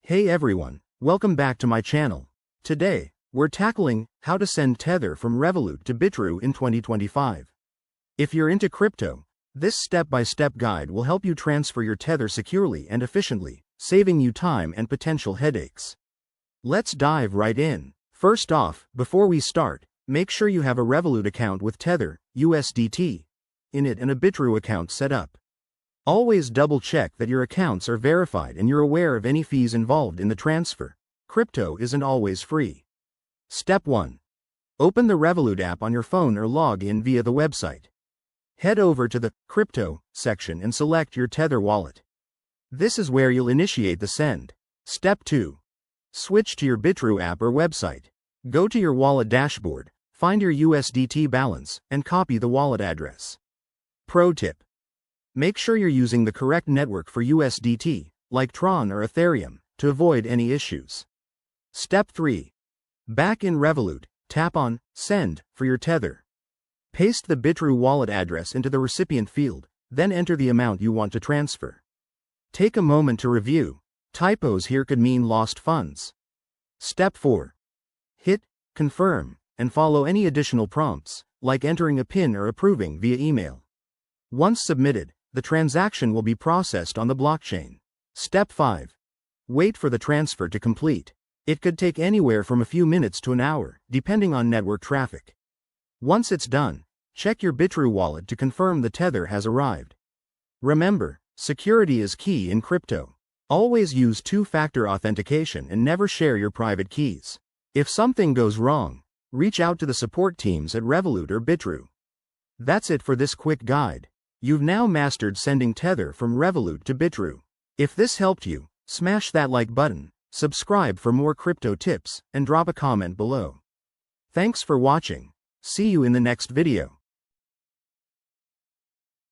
Hey everyone, welcome back to my channel. Today, we're tackling how to send Tether from Revolut to Bitrue in 2025. If you're into crypto, this step-by-step guide will help you transfer your Tether securely and efficiently, saving you time and potential headaches. Let's dive right in. First off, before we start, make sure you have a Revolut account with Tether, USDT, in it and a Bitrue account set up. Always double-check that your accounts are verified and you're aware of any fees involved in the transfer. Crypto isn't always free. Step 1. Open the Revolut app on your phone or log in via the website. Head over to the Crypto section and select your Tether wallet. This is where you'll initiate the send. Step 2. Switch to your Bitrue app or website. Go to your wallet dashboard, find your USDT balance, and copy the wallet address. Pro tip. Make sure you're using the correct network for USDT, like Tron or Ethereum, to avoid any issues. Step 3. Back in Revolut, tap on Send for your Tether. Paste the Bitrue wallet address into the recipient field, then enter the amount you want to transfer. Take a moment to review. Typos here could mean lost funds. Step 4. Hit Confirm and follow any additional prompts, like entering a PIN or approving via email. Once submitted, the transaction will be processed on the blockchain. Step 5. Wait for the transfer to complete. It could take anywhere from a few minutes to an hour, depending on network traffic. Once it's done, check your Bitrue wallet to confirm the Tether has arrived. Remember, security is key in crypto. Always use two-factor authentication and never share your private keys. If something goes wrong, reach out to the support teams at Revolut or Bitrue. That's it for this quick guide. You've now mastered sending Tether from Revolut to Bitrue. If this helped you, smash that like button, subscribe for more crypto tips, and drop a comment below. Thanks for watching. See you in the next video.